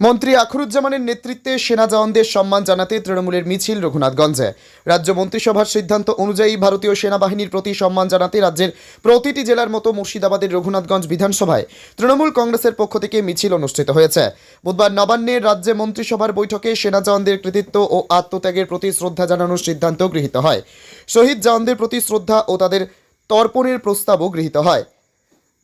মন্ত্রী আখরুজ্জামানের নেতৃত্বে সেনা জওয়ানদের সম্মান জানাতে তৃণমূলের মিছিল রঘুনাথগঞ্জে। রাজ্য মন্ত্রিসভার সিদ্ধান্ত অনুযায়ী ভারতীয় সেনাবাহিনীর প্রতি সম্মান জানাতে রাজ্যের প্রতিটি জেলার মতো মুর্শিদাবাদের রঘুনাথগঞ্জ বিধানসভায় তৃণমূল কংগ্রেসের পক্ষ থেকে মিছিল অনুষ্ঠিত হয়েছে। বুধবার নবান্নে রাজ্যে মন্ত্রিসভার বৈঠকে সেনা জওয়ানদের কৃতিত্ব ও আত্মত্যাগের প্রতি শ্রদ্ধা জানানোর সিদ্ধান্ত গৃহীত হয়। শহীদ জওয়ানদের প্রতি শ্রদ্ধা ও তাদের তর্পণের প্রস্তাবও গৃহীত হয়।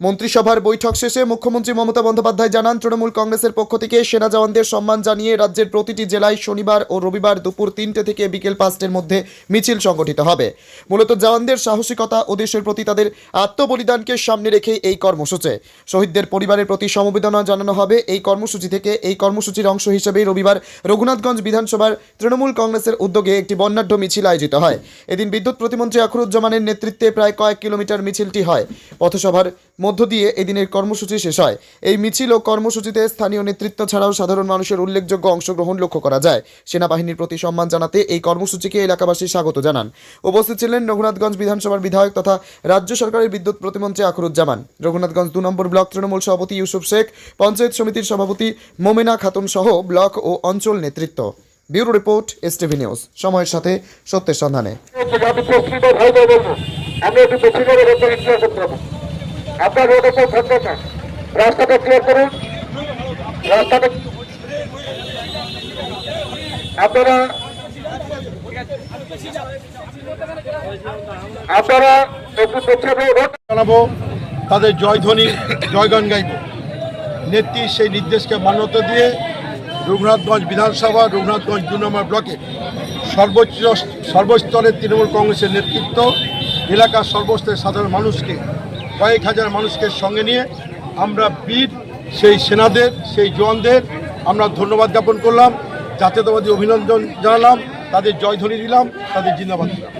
মন্ত্রিসভার বৈঠক শেষে মুখ্যমন্ত্রী মমতা বন্দ্যোপাধ্যায় জানান, তৃণমূল কংগ্রেসের পক্ষ থেকে সেনা জওয়ানদের সম্মান জানিয়ে রাজ্যের প্রতিটি জেলায় শনিবার ও রবিবার দুপুর 3টে থেকে বিকেল 5টের মধ্যে মিছিল সংগঠিত হবে। মূলত জওয়ানদের সাহসিকতা ও দেশের প্রতি তাদের আত্মবলিদানকে সামনে রেখে এই কর্মসূচি। শহীদদের পরিবারের প্রতি সমবেদনা জানানো হবে এই কর্মসূচি থেকে। এই কর্মসূচির অংশ হিসেবে রবিবার রঘুনাথগঞ্জ বিধানসভার তৃণমূল কংগ্রেসের উদ্যোগে একটি বর্ণাঢ্য মিছিল আয়োজিত হয়। এদিন বিদ্যুৎ প্রতিমন্ত্রী আখরুজ্জামানের নেতৃত্বে প্রায় কয়েক কিলোমিটার মিছিলটি হয়। পথসভার মধ্য দিয়ে এদিনের কর্মসূচি শেষ হয়। এই মিছিল ও কর্মসূচিতে স্থানীয় নেতৃত্ব ছাড়াও সাধারণ মানুষের উল্লেখযোগ্য অংশগ্রহণ লক্ষ্য করা যায়। সেনাবাহিনীর প্রতি সম্মান জানাতে এই কর্মসূচিকে এলাকাবাসী স্বাগত জানান। উপস্থিত ছিলেন রঘুনাথগঞ্জ বিধানসভার বিধায়ক তথা রাজ্য সরকারের বিদ্যুৎ প্রতিমন্ত্রী আখরুজ্জামান, রঘুনাথগঞ্জ 2 নম্বর ব্লক তৃণমূল সভাপতি ইউসুফ শেখ, পঞ্চায়েত সমিতির সভাপতি মোমেনা খাতুন সহ ব্লক ও অঞ্চল নেতৃত্ব। ব্যুরো রিপোর্ট, এসটিভি নিউজ, সময়ের সাথে সত্যের সন্ধানে। আপনার রোডে কেউ থাকবে না, রাস্তাটা ক্লিয়ার করুন। রাস্তাটা আপনারা একটু জানাবো, তাদের জয়ধ্বনি জয়গান গাইব। নেত্রী সেই নির্দেশকে মান্যতা দিয়ে রঘুনাথগঞ্জ বিধানসভা রঘুনাথগঞ্জ 2 নম্বর ব্লকে সর্বস্তরের তৃণমূল কংগ্রেসের নেতৃত্ব এলাকার সর্বস্তরের সাধারণ মানুষকে, কয়েক হাজার মানুষকে সঙ্গে নিয়ে আমরা বীর সেই সেনাদের, সেই জওয়ানদের আমরা ধন্যবাদ জ্ঞাপন করলাম, জাতীয়তাবাদী অভিনন্দন জানালাম, তাদের জয়ধ্বনি দিলাম, তাদের জিন্দাবাদ দিলাম।